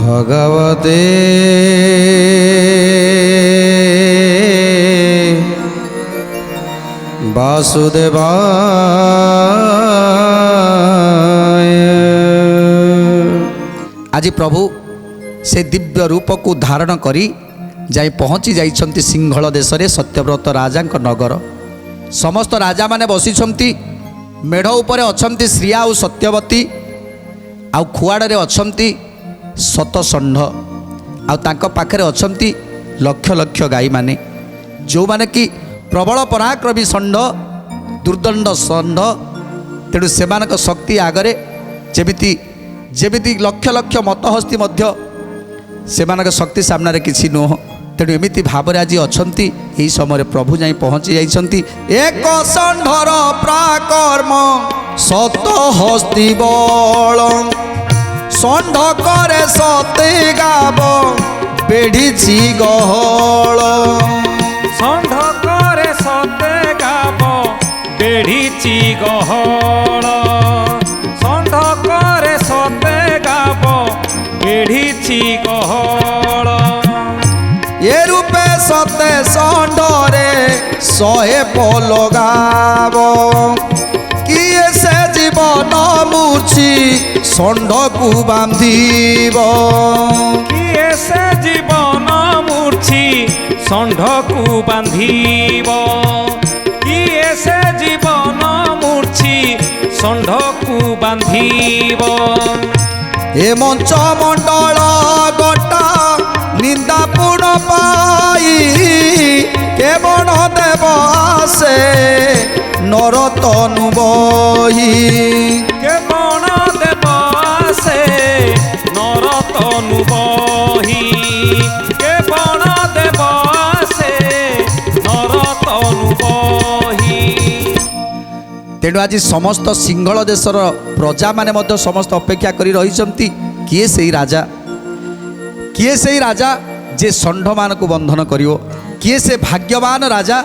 भगवते वासुदेवाय। आज प्रभु से दिव्य रूप को धारण करी जाई पहुँची जाइछंती सिंहल देश रे सत्यव्रत राजा नगर। समस्त राजा माने बसिछंती मेढ़ उपरे अछंती श्रिया और सत्यवती आउ खुआड़े अछंती शतषण्ढ आउ तांको पाखरे अछंती लक्ष लक्ष गाई माने जो माने कि प्रबल पराक्रमी षण्ढ दुर्दंड षण्ढ। तेणु सेमानक शक्ति आगरे जेमिति जेमिति लक्ष लक्ष मतहस्ती मध्य सेमानक शक्ति सामने किछि नुह। तेणु एमिति भावरे आज अछंती एही समय प्रभु जाई पहुँची जाइछंती। एक षण्ढर प्राकर्म शत हस्ती बल षण्ढ करे सते गाव बेढ़ी गहल। षण्ढ करे सते गाव बेढ़ी गहल। षण्ढ करे सते गाव बेढ़ी गहल। ये रूपे सते षण्ढरे शहे पल गाव किए से जीवन मूर्छी षण्ढ को बांधिब। किए से जीवन मूर्छी षण्ढ को बांधिब। किए से जीवन मूर्छी षण्ढ को बांधिब। ए मंच मंडल गोटा निंदा पूर्ण पाई केवल देव आसे नर तनु बही। केवल देव आसे नर तनु बही। केवल देव आसे नर तनु बही। तेणु आज समस्त सिंहल देशर प्रजा माने मध्य समस्त अपेक्षा करी रहिसंती किए सेई राजा किए सेई राजा जे षण्ढ मान को बंधन करिवो। किए से भाग्यवान राजा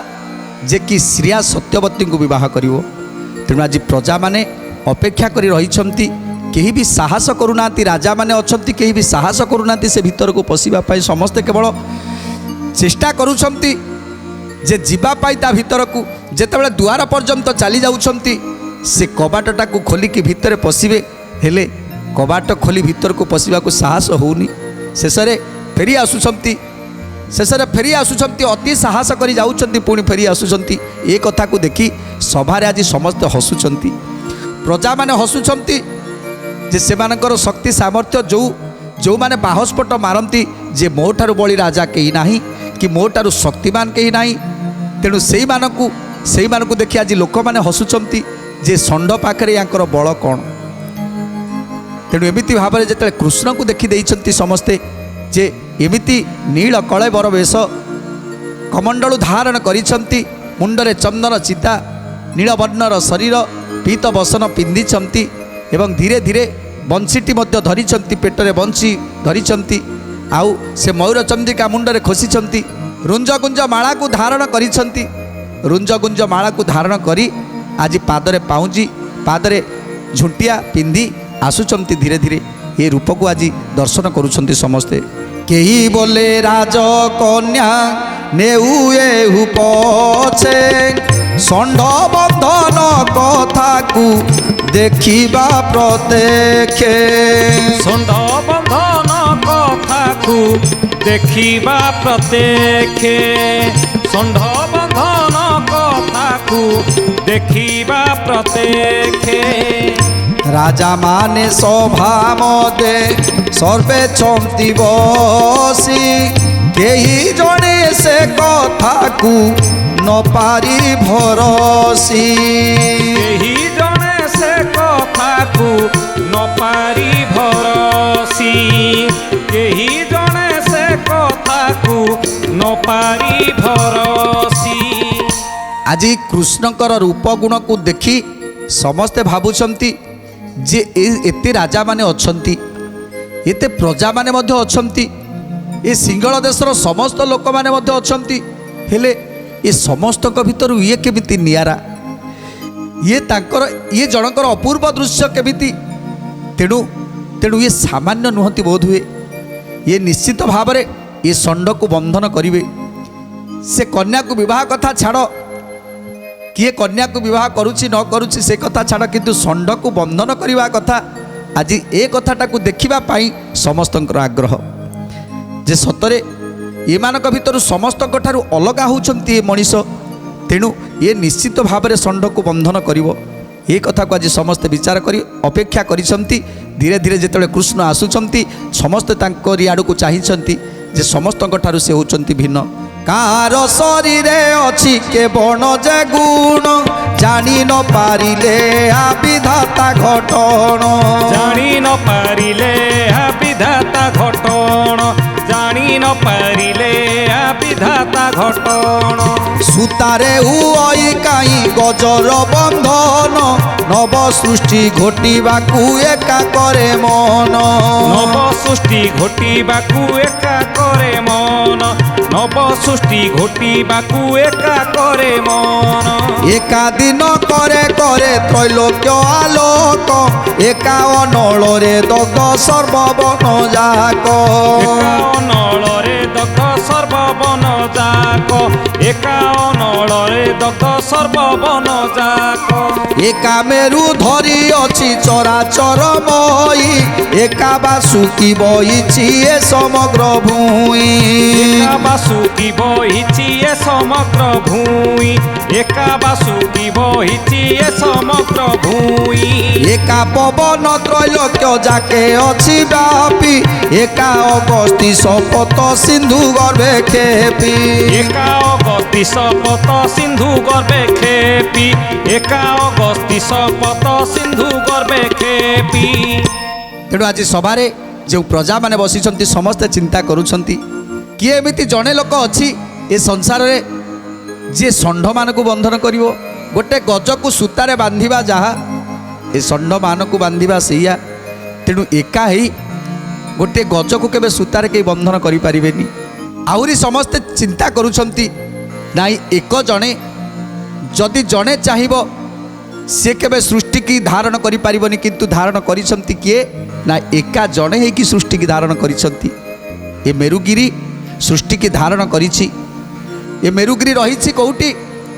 जे कि श्रिया सत्यवती को विवाह करिवो। तेणु आज प्रजा माने अपेक्षा करी रहिसंती केही भी साहस करूनांती। राजा माने अछंती केही भी साहस करूनांती से भीतर को पशिबा पाई। समस्ते केवल चेष्टा करूछंती जे जीवा पाई ता भीतर को जेतेबेले द्वार पर्यंत चली जाउछंती से कबाटटा को खोलिकी भितर पशिबे हेले कबाट खोली भीतर को पशिबा को साहस होउनी। शेषरे फेरी आसुछंती फेरी आसुछंती अति साहस करी जाउछंती पुणी फेरी आसुछंती। ए कथा को देखी सभारे आज समस्त हसुछंती। प्रजा माने हसुछंती जे सेमानकर शक्ति सामर्थ्य जो माने बाहस्फोट मारंती जे मोठारु बड़ी राजा केही नाही कि मोठारु शक्तिमान केही नाही। तेणु सेई मानकु देखि आज लोक माने हसुछंती जे षण्ढ पाखरे यांकर बल कौन। तेणु एमिति भावरे जेतेले कृष्ण को देखि देइछंती समस्ते जे एमिति नील कलेबर वेश कमंडलु धारण करिछंती मुंडरे चंदन चिता नीलवर्णर शरीर पीत बसन पिंधिछंती एवं धीरे धीरे बंशीटी मध्य धरिछंती पेटरे बंशी धरिछंती आउ से मयूर चंद्रिका मुंडरे खोसिछंती रुंजगुंज माला को धारण करिछंती। रुंजगुंज माला को धारण करी आज पादरे पाउंजी पादरे झुंटिया पिंधि आसुचंती धीरे धीरे ये रूप को आज दर्शन करुछंती समस्ते। केही बोले राज कन्या नेउ एहु पछे षण्ढ बंधन कथा को देखिबा प्रत्यक्षे। षण्ढ बंधन कथा को देखिबा प्रत्यक्षे। षण्ढ बंधन कथा को देखिबा प्रत्यक्षे। राजा माने सभा मदे सर्वे चंती बसी केही जणे से कथा को न पारी भरसी। केही जणे से कथा को न पारी भरसी। केही जणे से कथा को न पारी भरसी। आज कृष्णकर रूप गुण को देखी समस्ते भावुछंती जे एते राजा माने अछंती एते प्रजा माने मध्य अछंती ए सिंहल देशर समस्त लोक माने मध्य अछंती हेले ए समस्त भितर ये केमिति नियारा ये तांकर ये जनकर अपूर्व दृश्य केमिति तेणु तेणु ये सामान्य नुहति बोध हुए ये निश्चित भाव में ये षंड को बंधन करेंगे। से कन्या को विवाह कथा छाड़, किए कन्या को विवाह करुच्ची न करुच्ची से कथा छाड़, किंतु षंड को बंधन करने कथा आज ए कथाटा को देखापी समस्त आग्रह जे सतरे एमानक भितर समस्त अलगा होती मनीष। तेणु ये निश्चित भाव में षंड को बंधन करिवो ये कथा को आज समस्ते विचार करी अपेक्षा करिसंती। धीरे धीरे जिते कृष्ण आसुचंती समस्ते तांकरी आड़ को चाहिंचंती जे समस्त से होचंती भिन्न। कार शरीर अछि के बण जे गुण जानी न पारिले आ विधाता घटण, जानी न पारिले आ विधाता घटण, जानी न पारिले आ विधाता घटण। सुतारे हुई काई गजर बंधन नव सृष्टि घोटिबाकू एका करे मन, नव सृष्टि घोटिबाकू एका करे मन, नव सृष्टि घोटिबाकू एका करे मन। एका दिन करे करे त्रैलोक्य आलोक एका अनल रे दग्ध सर्ववन जाक, एका अनल रे दग्ध सर्ववन जाक, एका अनल रे दग्ध सर्ववन जाक। एका मेरु धरी अछि चराचरमयी एका बासुकी बहिछि ए समग्र भूई, एका बासुकी बहिछि ए समग्र भूई, एका बासुकी बहिछि ए समग्र भूई। एका पवन त्रैलोक्य जाके अछि व्यापी एका अगस्ती शपथ सिंधु गर्भे खेपी, एका अगस्ती शपथ सिंधु गर्भे खेपी, एका अगस्ती शपथ सिंधु गर्भे खेपी। तेणु आज सभारे जो प्रजा माने बसिଛନ୍ତି समस्ते चिंता करुଛନ୍ତି किए एमिति जड़े लोक अच्छी ए संसार रे जे षंड मान को बंधन करिवो। गोटे गज को सूतारे बांधिबा जहा ए षंड मान को बांधिबा सैया। तेणु एका ही गोटे गज को केबे सूतारे के बंधन करि परिबेनी। आहुरी समस्ते चिंता करुଛନ୍ତି नाई एक जणे जदि जणे चाहिबो से केबे सृष्टि की धारण करि परिबनी, किंतु धारण करिसंती किए ना एका जणे हे कि सृष्टि की धारण करिसंती। ए मेरुगिरी सृष्टि की धारण करिछि। ए मेरुगिरी रहिछि कोउटी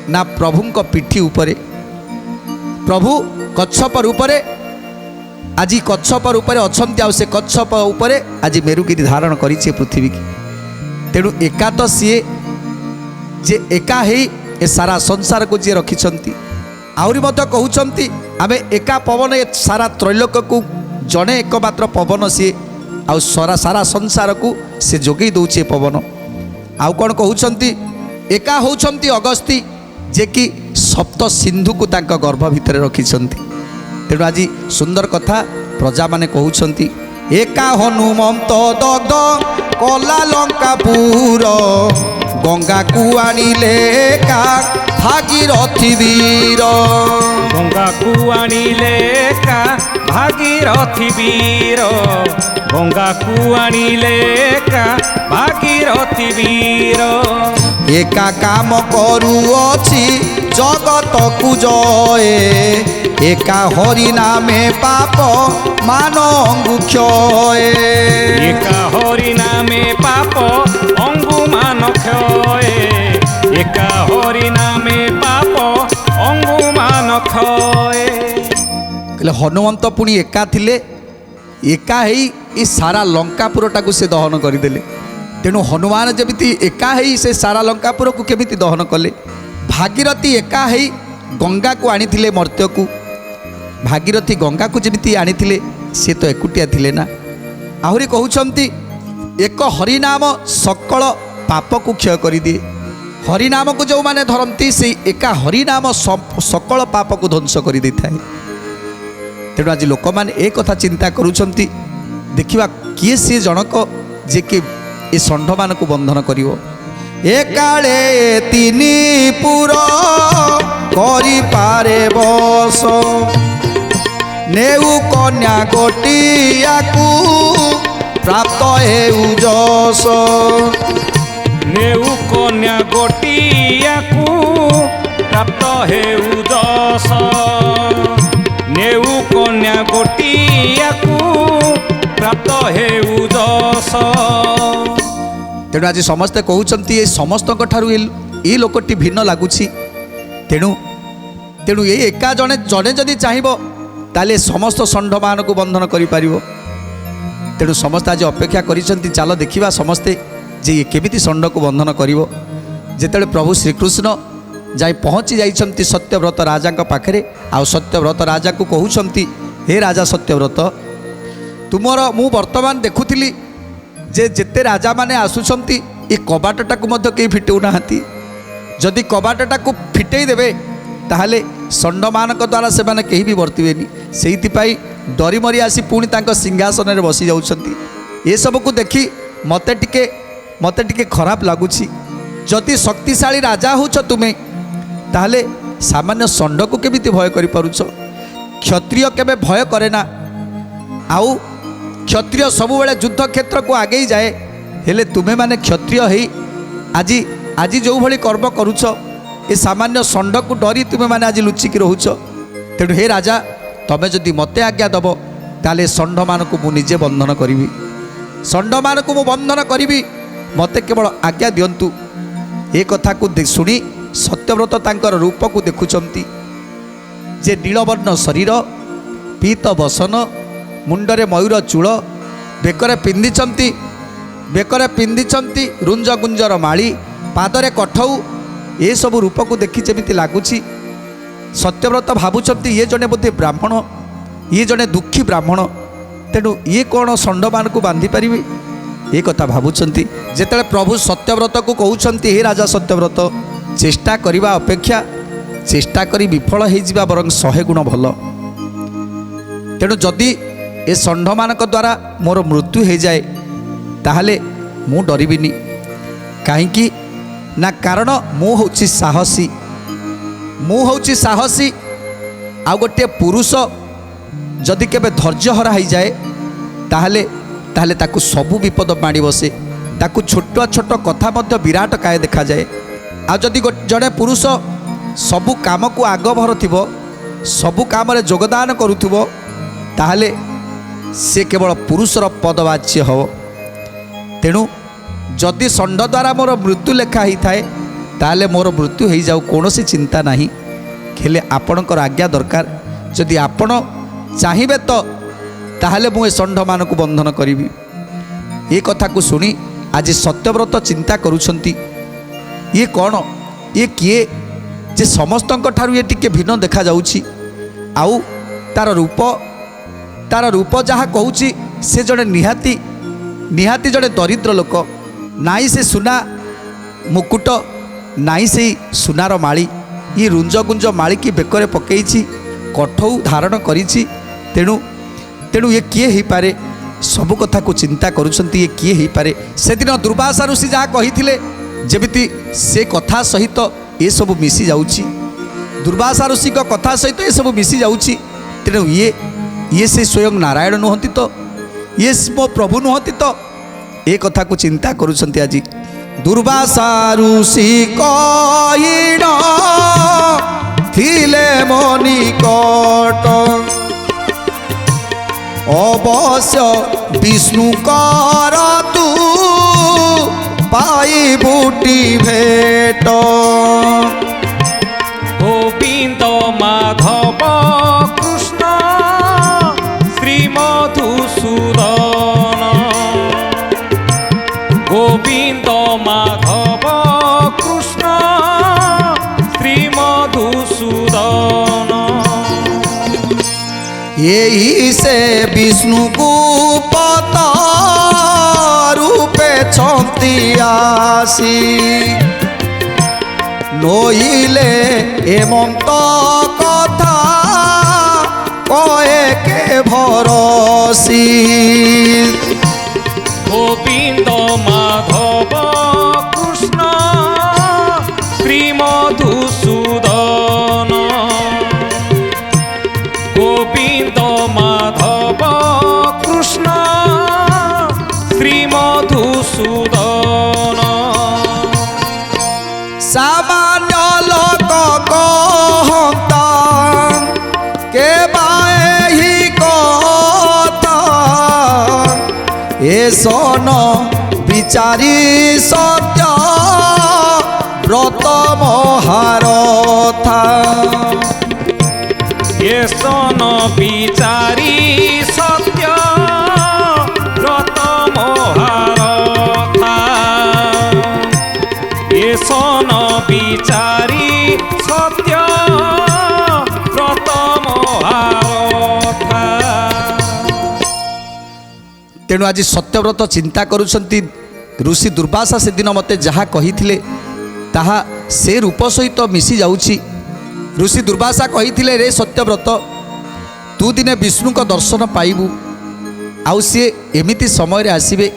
ना प्रभुंक पिठी उपरे। प्रभु कच्छप उपरे आज कच्छप उपरे अछंती आ से कच्छप उपरे आज मेरुगिरी धारण करिछि पृथ्वी की। तेणु एका तो सीए जे एका हे ए सारा संसार को जे रखिछंती। आहुरी मध्य कहउछंती आमे एका पवन ए सारा त्रैलोक को जड़े एकमात्र पवन सी आ सारा संसार को से जोगई दौचे पवन। आउ कौन कहउछंती एका होउछंती अगस्ती जे कि सप्त सिंधु को तांका गर्भ भितर रखिछंती। तेणु आज सुंदर कथा प्रजा माने कहउछंती एका हनुमंत दग्ध कला लंकापुर गंगा को आनिले का भागीरथी वीर, गंगा को आनिले का भागीरथी वीर, गंगा को आनिले का भागीरथी वीर। एका काम करुअछि जगत को जय एका हरि नामे पाप मान अंगुक्षय, एका हरि नामे पाप अंगुमान क्षय, एका हरि नामे पाप अंगुमान क्षय। हनुमंत पुणी एका थिले एका ही ई सारा लंकापुरटा को से दहन करदेले। तेणु हनुमान जमिति एका ही से सारा लंकापुर को केमिति दहन कले। भागीरथी एका ही गंगा को आनिथिले मर्त्य को। भागीरथी गंगा को जमिति आनिथिले से तो एकुटिया थिले ना। आहुरी कहउछंती एक हरिनाम सकल पाप को क्षय कर दिए। हरिनाम को जो माने धरती से एका हरिनाम सकल पाप को ध्वंस कर दे थाए। तेणु आज लोक मैंने एक कथा चिंता करुछंती देखिबा किए सी जनक जे कि ए षंड मान को बंधन करिवो। एकाले तिनी पुर करि पारे बस नेउ कन्या गोटिया को प्राप्त हेउ जस, नेउ कन्या गोटिया को प्राप्त हेउ जस, नेउ कन्या गोटिया को प्राप्त हेउ जस। तेणु आज समस्ते कहते ये समस्त ये लोकटी भिन्न लगुच तेणु तेणु ये एका जड़े जड़े जदि चाहब ताले समस्त षंड मान को बंधन कर तेणु समस्ते आज अपेक्षा करिसेंती चल देखा समस्ते जे ये केमिति षंड को बंधन करिवो। जेतेबेले प्रभु श्रीकृष्ण जाई पहुँची जाइछंती सत्यव्रत राजा पाखरे आउ सत्यव्रत राजा को कहउछंती हे राजा सत्यव्रत तुमर मु वर्तमान देखुथिली जे जेते राजा माने आसुछंती ए कबाटटा को मध्य के फिटेउ नाहांती जदि कबाटटा को फिटेई देबे ताहले षंड मानक द्वारा से माने केही भी वर्तिबेनी सेइतिपाई डरी मरी आसी पुणी तांको सिंहासन रे बसी जाउछंती। ए सब को देखि मते टिके खराब लगुछि जदि शक्तिशाली राजा होछ तुमे ताहले सामान्य षंड को केमिति भय करि पारुछ। क्षत्रिय केबे भय करे ना आउ क्षत्रिय सबु बेले युद्ध क्षेत्र को आगे जाए हेले तुमे माने क्षत्रिय हेई आज जो भली कर्म करुछ ए सामान्य षंड को डरी तुमे माने आज लुचिकी रहुछ। तेणु हे राजा तमे जदि मते आज्ञा दब ताले षंड मान को मु निजे बंधन करी षंड मान को मु बंधन करी मते केवल आज्ञा दियंतु। ए कथा को शुणी सत्यव्रत तांकर रूप को देखुचंती जे नीलवर्ण शरीर पीत बसन मुंडरे मयूर चूल बेकरे पिंधिचंती रुंज गुंजर माली पादरे कठौ ए सब रूप को देखि जेमिति लागुछि सत्यव्रत भावुचंती ये जने बोधे ब्राह्मण ये जने दुखी ब्राह्मण तेणु ये कौन षंड मान को बांधि पारिबे ये कथा भावुचंती। जेतेबेले प्रभु सत्यव्रत को कहउचंती हे राजा सत्यव्रत चेष्टा करिबा अपेक्षा चेष्टा करी विफल हो जिबा बरং 100 गुण भल। तेणु जदि ए षंड मानक द्वारा मोर मृत्यु हो जाए ताहले मु डरिबिनी काहींकि ना कारण मु होछि साहसी आ गोटे पुरुष जदि केबे धैर्य हरा हो जाए ताहले ताकू सबु विपद माड़ी बसे ताकू छोट छोट कथा मध्य विराट काय देखा जाए। आ जदि जड़े पुरुष सबु काम को आग भर थिबो सबु काम रे योगदान करुथिबो ताहले से केवल पुरुषर पदवाच्य हो। तेणु जदि षंड द्वारा मोर मृत्यु लेखा ही थाए ताहले मोर मृत्यु हो जाऊ कौन चिंता नहीं हेले आपणकर आज्ञा दरकार जदि आपण चाहिए तो ताहले मु षंड मान को बंधन करी। ये कथा को शुणी आज सत्यव्रत चिंता करुछंती ये कौन ये किए जे समस्तंक ठारू ये टिके भिन्न देखा जाउछि आउ तार रूप जहाँ कहूँ से जड़े निहाती जड़े दरिद्र लोक नाई से सुना मुकुट नाई से सुनार माली ये रुंज गुंज माली की बेकरे पकईछि कठौ धारण करिछि तेणु ये किए ही पारे सबु कथा को चिंता करुछंती ये किए ही पारे। से दिन दुर्वासा ऋषि जहाँ कहिथिले जेमिति से कथा सहित ये सब मिसी जाउछि दुर्वासा ऋषि को कथा सहित ये सब मिसी जाउछि तेणु ये से स्वयं नारायण नुहंती तो ये मो प्रभु नुहंती तो ये कथा को चिंता करुछंती। आज दुर्वासा ऋषि कहिन थिले मनि कट अवश्य विष्णु कर तू पाई बूटी भेट गोविंद माधव कृष्ण श्री मधुसूदन गोविंद माधव कृष्ण श्री मधुसूदन यही से विष्णु को पता रूपे छंती आसी नईले एमंत कथा कहे के भरसी गोविंद माधव कृष्ण श्री मधुसूदन गोविंद माधव कृष्ण श्री मधुसूदन सामान्य लोक कहता के बाही कथा ए सन বিচারি সত্য ব্রত মহারথা। এসন বিচারি সত্য ব্রত মহারথা। এসন বিচারি সত্য ব্রত মহারথা। তেଣୁ ଆଜି ସତ୍ୟବ୍ରତ ଚିନ୍ତା କରୁଛନ୍ତି ଋଷି ଦୁର୍ବାସା ସେଦିନ ମୋତେ ଯାହା କହିଥିଲେ ତାହା ସେ ରୂପ ସହିତ ମିଶି ଯାଉଛି। ଋଷି ଦୁର୍ବାସା କହିଥିଲେ ରେ ସତ୍ୟବ୍ରତ ତୁ ଦିନେ ବିଷ୍ଣୁଙ୍କ ଦର୍ଶନ ପାଇବୁ, ଆଉ ସିଏ ଏମିତି ସମୟରେ ଆସିବେ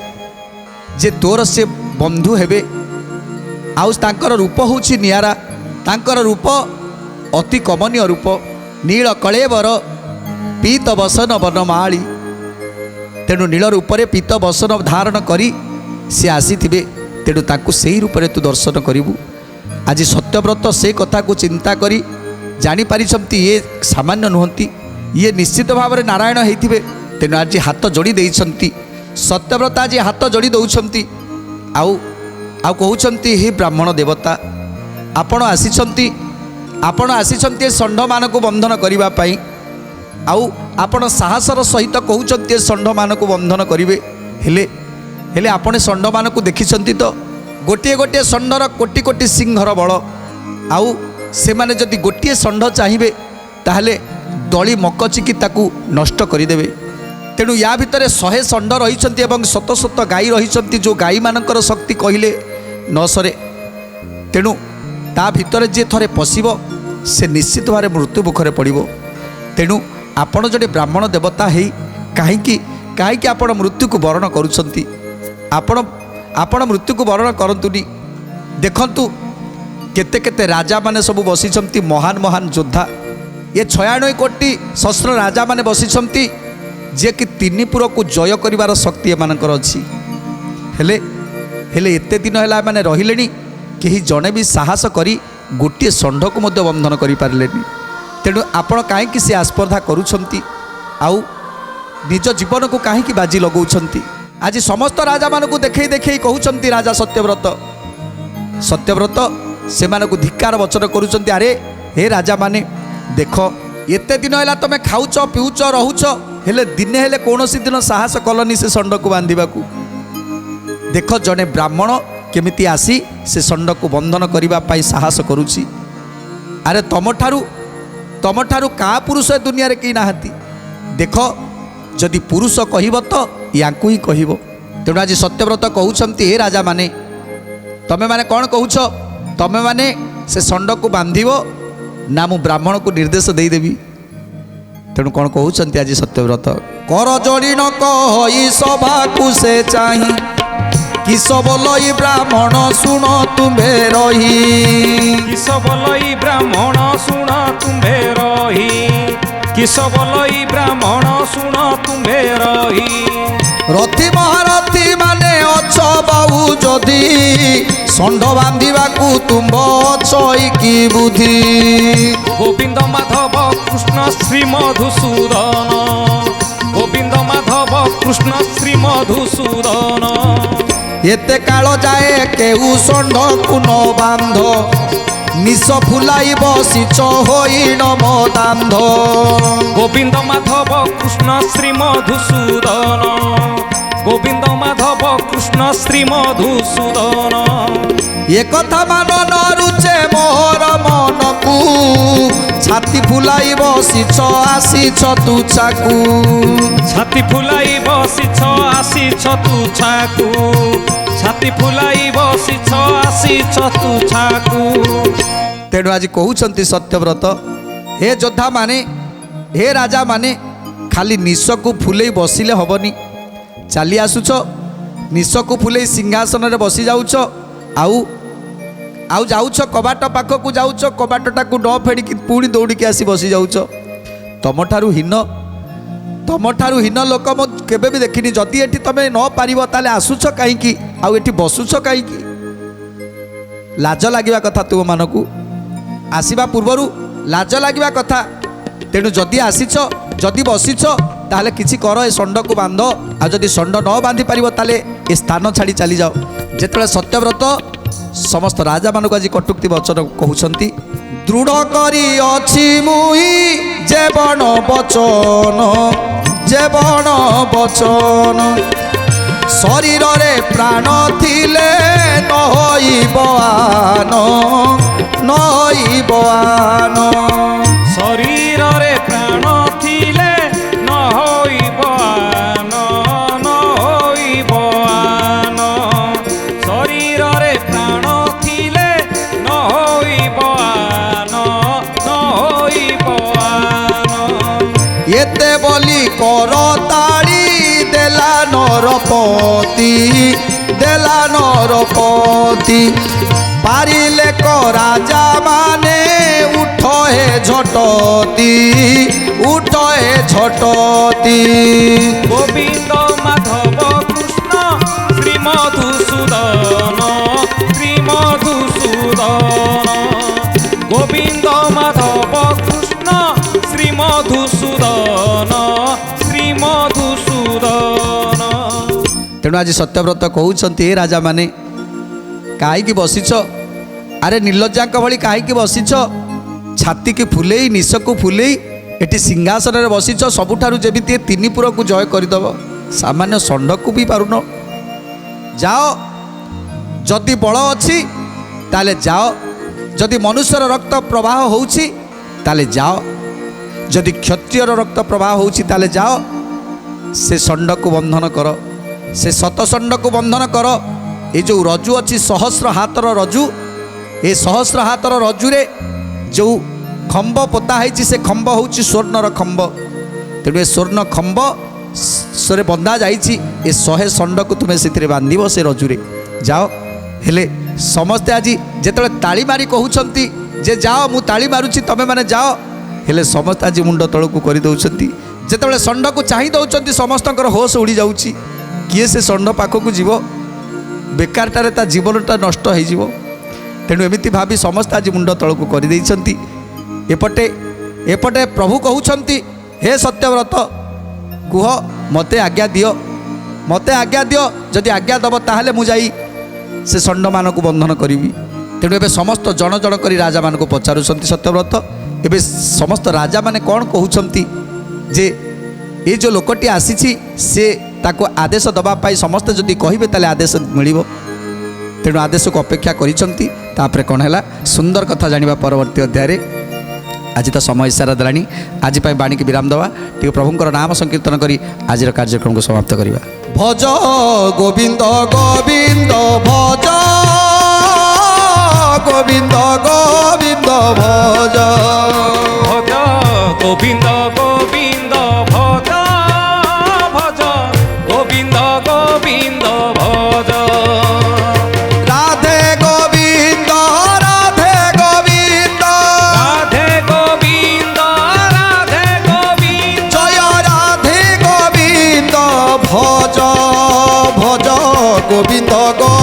ଯେ ତୋର ସେ ବନ୍ଧୁ ହେବେ, ଆଉ ତାଙ୍କର ରୂପ ହେଉଛି ନିଆରା। ତାଙ୍କର ରୂପ ଅତି କମନୀୟ ରୂପ, ନୀଳ କଳେବର ପୀତ ବସନ ବନମାଳୀ। ତେଣୁ ନୀଳ ରୂପରେ ପୀତ ବସନ ଧାରଣ କରି ସେ ଆସିଥିବେ, ତେଣୁ ତାଙ୍କୁ ସେହି ରୂପରେ ତୁ ଦର୍ଶନ କରିବୁ। ଆଜି ସତ୍ୟବ୍ରତ ସେ କଥାକୁ ଚିନ୍ତା କରି ଜାଣିପାରିଛନ୍ତି ଇଏ ସାମାନ୍ୟ ନୁହନ୍ତି, ଇଏ ନିଶ୍ଚିତ ଭାବରେ ନାରାୟଣ ହେଇଥିବେ। ତେଣୁ ଆଜି ହାତ ଯୋଡ଼ି ଦେଇଛନ୍ତି ସତ୍ୟବ୍ରତ, ଆଜି ହାତ ଯୋଡ଼ି ଦେଉଛନ୍ତି ଆଉ କହୁଛନ୍ତି ହେ ବ୍ରାହ୍ମଣ ଦେବତା ଆପଣ ଆସିଛନ୍ତି ଏ ଷଣ୍ଢମାନଙ୍କୁ ବନ୍ଧନ କରିବା ପାଇଁ, ଆଉ ଆପଣ ସାହସର ସହିତ କହୁଛନ୍ତି ଏ ଷଣ୍ଢମାନଙ୍କୁ ବନ୍ଧନ କରିବେ। ହେଲେ ଆପଣ ଷଣ୍ଢମାନଙ୍କୁ ଦେଖିଛନ୍ତି ତ? ଗୋଟିଏ ଗୋଟିଏ ଷଣ୍ଢର କୋଟି କୋଟି ସିଂହର ବଳ, ଆଉ ସେମାନେ ଯଦି ଗୋଟିଏ ଷଣ୍ଢ ଚାହିଁବେ ତାହେଲେ ଦଳି ମକଚିକି ତାକୁ ନଷ୍ଟ କରିଦେବେ। ତେଣୁ ୟା ଭିତରେ 100 ଷଣ୍ଢ ରହିଛନ୍ତି ଏବଂ ଶତ ଶତ ଗାଈ ରହିଛନ୍ତି, ଯେଉଁ ଗାଈମାନଙ୍କର ଶକ୍ତି କହିଲେ ନ ସରେ। ତେଣୁ ତା ଭିତରେ ଯିଏ ଥରେ ପଶିବ ସେ ନିଶ୍ଚିତ ଭାବରେ ମୃତ୍ୟୁ ମୁଖରେ ପଡ଼ିବ। ତେଣୁ ଆପଣ ଜଣେ ବ୍ରାହ୍ମଣ ଦେବତା ହେଇ କାହିଁକି ଆପଣ ମୃତ୍ୟୁକୁ ବରଣ କରୁଛନ୍ତି? ଆପଣ ମୃତ୍ୟୁକୁ ବରଣ କରନ୍ତୁନି। ଦେଖନ୍ତୁ କେତେ କେତେ ରାଜାମାନେ ସବୁ ବସିଛନ୍ତି, ମହାନ ଯୋଦ୍ଧା। ଏ 96 କୋଟି ଶସ୍ତ୍ର ରାଜାମାନେ ବସିଛନ୍ତି, ଯିଏକି 3 ପୁରକୁ ଜୟ କରିବାର ଶକ୍ତି ଏମାନଙ୍କର ଅଛି। ହେଲେ ଏତେ ଦିନ ହେଲା ଏମାନେ ରହିଲେଣି, କେହି ଜଣେ ବି ସାହସ କରି ଗୋଟିଏ ଷଣ୍ଢକୁ ମଧ୍ୟ ବନ୍ଧନ କରିପାରିଲେନି। ତେଣୁ ଆପଣ କାହିଁକି ସେ ଆସ୍ପର୍ଦ୍ଧା କରୁଛନ୍ତି, ଆଉ ନିଜ ଜୀବନକୁ କାହିଁକି ବାଜି ଲଗାଉଛନ୍ତି? ଆଜି ସମସ୍ତ ରାଜାମାନଙ୍କୁ ଦେଖେଇ କହୁଛନ୍ତି ରାଜା ସତ୍ୟବ୍ରତ ସେମାନଙ୍କୁ ଧିକ୍କାର ବଚନ କରୁଛନ୍ତି। ଆରେ ହେ ରାଜାମାନେ ଦେଖ, ଏତେ ଦିନ ହେଲା ତମେ ଖାଉଛ ପିଉଛ ରହୁଛ, ହେଲେ ଦିନେ ହେଲେ କୌଣସି ଦିନ ସାହସ କଲନି ସେ ଷଣ୍ଢକୁ ବାନ୍ଧିବାକୁ। ଦେଖ ଜଣେ ବ୍ରାହ୍ମଣ କେମିତି ଆସି ସେ ଷଣ୍ଢକୁ ବନ୍ଧନ କରିବା ପାଇଁ ସାହସ କରୁଛି। ଆରେ ତମଠାରୁ କାହା ପୁରୁଷ ଏ ଦୁନିଆରେ କେହି ନାହାନ୍ତି। ଦେଖ ଯଦି ପୁରୁଷ କହିବ ତ ୟାଙ୍କୁ ହିଁ କହିବ। ତେଣୁ ଆଜି ସତ୍ୟବ୍ରତ କହୁଛନ୍ତି ହେ ରାଜାମାନେ, ତମେମାନେ କ'ଣ କହୁଛ? ତମେମାନେ ସେ ଷଣ୍ଢକୁ ବାନ୍ଧିବ ନା ମୁଁ ବ୍ରାହ୍ମଣକୁ ନିର୍ଦ୍ଦେଶ ଦେଇଦେବି? ତେଣୁ କ'ଣ କହୁଛନ୍ତି ଆଜି ସତ୍ୟବ୍ରତ? କର ଯୋଡ଼ି ନ କହି ସଭାକୁ ସେ ଚାହିଁ, କିସ ବୋଲଇ ବ୍ରାହ୍ମଣ ଶୁଣ ତୁମ୍ଭେ ରହି। କିସ ବୋଲଇ ବ୍ରାହ୍ମଣ ଶୁଣ ତୁମ୍ଭେ ରହି। କିସ ବୋଲଇ ବ୍ରାହ୍ମଣ ଶୁଣ ତୁମ୍ଭେ ରହି। ରଥି ମହାରଥୀ ମାନେ ଅଛ ବାହୁ ଯଦି, ଷଣ୍ଢ ବାନ୍ଧିବାକୁ ତୁମ୍ଭ ଅଛ କି ବୁଦ୍ଧି। ଗୋବିନ୍ଦ ମାଧବ କୃଷ୍ଣ ଶ୍ରୀ ମଧୁସୂଦନ। ଗୋବିନ୍ଦ ମାଧବ କୃଷ୍ଣ ଶ୍ରୀ ମଧୁସୂଦନ। ଏତେ କାଳ ଯାଏ କେଉ ଷଣ୍ଢକୁ ନ ବାନ୍ଧ, ନିଶ ଫୁଲାଇ ବସିଛ ହୋଇଣ ମଦାନ୍ଧ। ଗୋବିନ୍ଦ ମାଧବ କୃଷ୍ଣ ଶ୍ରୀ ମଧୁସୂଦନ। ଗୋବିନ୍ଦ ମାଧବ କୃଷ୍ଣ ଶ୍ରୀ ମଧୁସୂଦନ। ଏ କଥା ମାନ ନ ରୁଚେ ମୋହର ମନକୁ, ଛାତି ଫୁଲାଇ ବସିଛ ଆସିଛ ତୁଚ୍ଛାକୁ। ଛାତି ଫୁଲାଇ ବସିଛ ଆସିଛ ତୁଚ୍ଛାକୁ। ଛାତି ଫୁଲାଇ ବସିଛ ଆସିଛ ତୁଚ୍ଛାକୁ। ତେଣୁ ଆଜି କହୁଛନ୍ତି ସତ୍ୟବ୍ରତ, ହେ ଯୋଦ୍ଧାମାନେ, ହେ ରାଜାମାନେ, ଖାଲି ନିଶକୁ ଫୁଲେଇ ବସିଲେ ହେବନି। ଚାଲି ଆସୁଛ, ନିଶକୁ ଫୁଲେଇ ସିଂହାସନରେ ବସି ଯାଉଛ, ଆଉ ଯାଉଛ କବାଟ ପାଖକୁ ଯାଉଛ, କବାଟଟାକୁ ନ ଫେଡ଼ିକି ପୁଣି ଦୌଡ଼ିକି ଆସି ବସି ଯାଉଛ। ତମଠାରୁ ହୀନ ଲୋକ ମୁଁ କେବେ ବି ଦେଖିନି। ଯଦି ଏଠି ତମେ ନ ପାରିବ ତାହେଲେ ଆସୁଛ କାହିଁକି, ଆଉ ଏଠି ବସୁଛ କାହିଁକି? ଲାଜ ଲାଗିବା କଥା ତୁମମାନଙ୍କୁ, ଆସିବା ପୂର୍ବରୁ ଲାଜ ଲାଗିବା କଥା। ତେଣୁ ଯଦି ଆସିଛ, ଯଦି ବସିଛ, ତାହେଲେ କିଛି କର, ଏ ଷଣ୍ଢକୁ ବାନ୍ଧ, ଆଉ ଯଦି ଷଣ୍ଢ ନ ବାନ୍ଧି ପାରିବ ତାହେଲେ ଏ ସ୍ଥାନ ଛାଡ଼ି ଚାଲିଯାଅ। ଯେତେବେଳେ ସତ୍ୟବ୍ରତ ସମସ୍ତ ରାଜାମାନଙ୍କୁ ଆଜି କଟୁକ୍ତି ବଚନ କହୁଛନ୍ତି, ଦୃଢ଼ କରି ଅଛି ମୁଇ ଜୀବନ ବଚନ, ଜୀବନ ବଚନ, ଶରୀରରେ ପ୍ରାଣ ଥିଲେ ନହଇବ ଆନ, ନହଇବ ଆନ। ଶରୀରରେ ପ୍ରାଣ ଥିଲେ ନ ହୋଇବ ଆନ, ନ ହୋଇବ ଆନ। ଶରୀରରେ ପ୍ରାଣ ଥିଲେ ନ ହୋଇବ ଆନ, ନ ହୋଇବ ଆନ। ଏତେ ବୋଲି କର ତାଳି ଦେଲା ନରପତି, ଦେଲା ନରପତି, ପାରିଲେ କ ରାଜା ମାନେ ଉଠ ହେ ଝଟତି, ଉଠ ହେ ଝଟତି। ଗୋବିନ୍ଦ ମାଧବ କୃଷ୍ଣ ଶ୍ରୀ ମଧୁସୂଦନ, ଶ୍ରୀ ମଧୁସୂଦନ। ଗୋବିନ୍ଦ ମାଧବ କୃଷ୍ଣ ଶ୍ରୀ ମଧୁସୂଦନ, ଶ୍ରୀ ମଧୁସୂଦନ। ତେଣୁ ଆଜି ସତ୍ୟବ୍ରତ କହୁଛନ୍ତି, ଏ ରାଜାମାନେ କାହିଁକି ବସିଛ? ଆରେ ନିର୍ଲଜ୍ଜାଙ୍କ ଭଳି କାହିଁକି ବସିଛ? ଛାତିକି ଫୁଲେଇ, ନିଶକୁ ଫୁଲେଇ ଏଠି ସିଂହାସନରେ ବସିଛ, ସବୁଠାରୁ ଯେମିତି ଏ ତିନିପୁରକୁ ଜୟ କରିଦେବ। ସାମାନ୍ୟ ଷଣ୍ଢକୁ ବି ପାରୁନ। ଯାଅ, ଯଦି ବଳ ଅଛି ତାହେଲେ ଯାଅ, ଯଦି ମନୁଷ୍ୟର ରକ୍ତ ପ୍ରବାହ ହେଉଛି ତାହେଲେ ଯାଅ, ଯଦି କ୍ଷତ୍ରିୟର ରକ୍ତ ପ୍ରବାହ ହେଉଛି ତାହେଲେ ଯାଅ, ସେ ଷଣ୍ଢକୁ ବନ୍ଧନ କର, ସେ ଶତ ଷଣ୍ଢକୁ ବନ୍ଧନ କର। ଏ ଯେଉଁ ରଜୁ ଅଛି, ସହସ୍ର ହାତର ରଜୁ, ଏ ସହସ୍ର ହାତର ରଜୁରେ ଯେଉଁ ଖମ୍ବ ପୋତା ହେଇଛି, ସେ ଖମ୍ବ ହେଉଛି ସ୍ୱର୍ଣ୍ଣର ଖମ୍ବ। ତେଣୁ ଏ ସ୍ୱର୍ଣ୍ଣ ଖମ୍ବ ସରେ ବନ୍ଧା ଯାଇଛି, ଏ 100 ଷଣ୍ଢକୁ ତୁମେ ସେଥିରେ ବାନ୍ଧିବ ସେ ରଜୁରେ। ଯାଅ। ହେଲେ ସମସ୍ତେ ଆଜି ଯେତେବେଳେ ତାଳି ମାରି କହୁଛନ୍ତି ଯେ ଯାଅ, ମୁଁ ତାଳି ମାରୁଛି, ତମେମାନେ ଯାଅ, ହେଲେ ସମସ୍ତେ ଆଜି ମୁଣ୍ଡ ତଳକୁ କରିଦେଉଛନ୍ତି। ଯେତେବେଳେ ଷଣ୍ଢକୁ ଚାହିଁ ଦେଉଛନ୍ତି, ସମସ୍ତଙ୍କର ହୋସ ଉଡ଼ି ଯାଉଛି। କିଏ ସେ ଷଣ୍ଢ ପାଖକୁ ଯିବ? ବେକାରଟାରେ ତା ଜୀବନଟା ନଷ୍ଟ ହେଇଯିବ। ତେଣୁ ଏମିତି ଭାବି ସମସ୍ତେ ଆଜି ମୁଣ୍ଡ ତଳକୁ କରିଦେଇଛନ୍ତି। ଏପଟେ ପ୍ରଭୁ କହୁଛନ୍ତି, ହେ ସତ୍ୟବ୍ରତ କୁହ, ମୋତେ ଆଜ୍ଞା ଦିଅ, ମୋତେ ଆଜ୍ଞା ଦିଅ, ଯଦି ଆଜ୍ଞା ଦେବ ତାହେଲେ ମୁଁ ଯାଇ ସେ ଷଣ୍ଢମାନଙ୍କୁ ବନ୍ଧନ କରିବି। ତେଣୁ ଏବେ ସମସ୍ତ ଜଣ ଜଣ କରି ରାଜାମାନଙ୍କୁ ପଚାରୁଛନ୍ତି ସତ୍ୟବ୍ରତ। ଏବେ ସମସ୍ତ ରାଜାମାନେ କ'ଣ କହୁଛନ୍ତି ଯେ ଏ ଯେଉଁ ଲୋକଟି ଆସିଛି, ସେ ତାକୁ ଆଦେଶ ଦେବା ପାଇଁ ସମସ୍ତେ ଯଦି କହିବେ ତାହେଲେ ଆଦେଶ ମିଳିବ। ତେଣୁ ଆଦେଶକୁ ଅପେକ୍ଷା କରିଛନ୍ତି। ତାପରେ କ'ଣ ହେଲା, ସୁନ୍ଦର କଥା ଜାଣିବା ପରବର୍ତ୍ତୀ ଅଧ୍ୟାୟରେ। ଆଜି ତ ସମୟ ଇସାରା ଦେଲାଣି, ଆଜି ପାଇଁ ବାଣୀକି ବିରାମ ଦେବା, ଟିକେ ପ୍ରଭୁଙ୍କର ନାମ ସଂକୀର୍ତ୍ତନ କରି ଆଜିର କାର୍ଯ୍ୟକ୍ରମକୁ ସମାପ୍ତ କରିବା। ଭଜ ଗୋବିନ୍ଦ ଗୋବିନ୍ଦ ଭଜ, ଗୋବିନ୍ଦ ଗୋବିନ୍ଦ ଭଜ, ଭଜ ଗୋବିନ୍ଦ ଗୋବିନ୍ଦ ଭଜ, ଭଜ ଗୋବିନ୍ଦ ଗୋବିନ୍ଦ ଭଜ। ରାଧେ ଗୋବିନ୍ଦ, ରାଧେ ଗୋବିନ୍ଦ, ରାଧେ ଗୋବିନ୍ଦ, ରାଧେ ଗୋବିନ୍ଦ, ଜୟ ରାଧେ ଗୋବିନ୍ଦ ଭଜ, ଭଜ ଗୋବିନ୍ଦ ଗୋବିନ୍ଦ।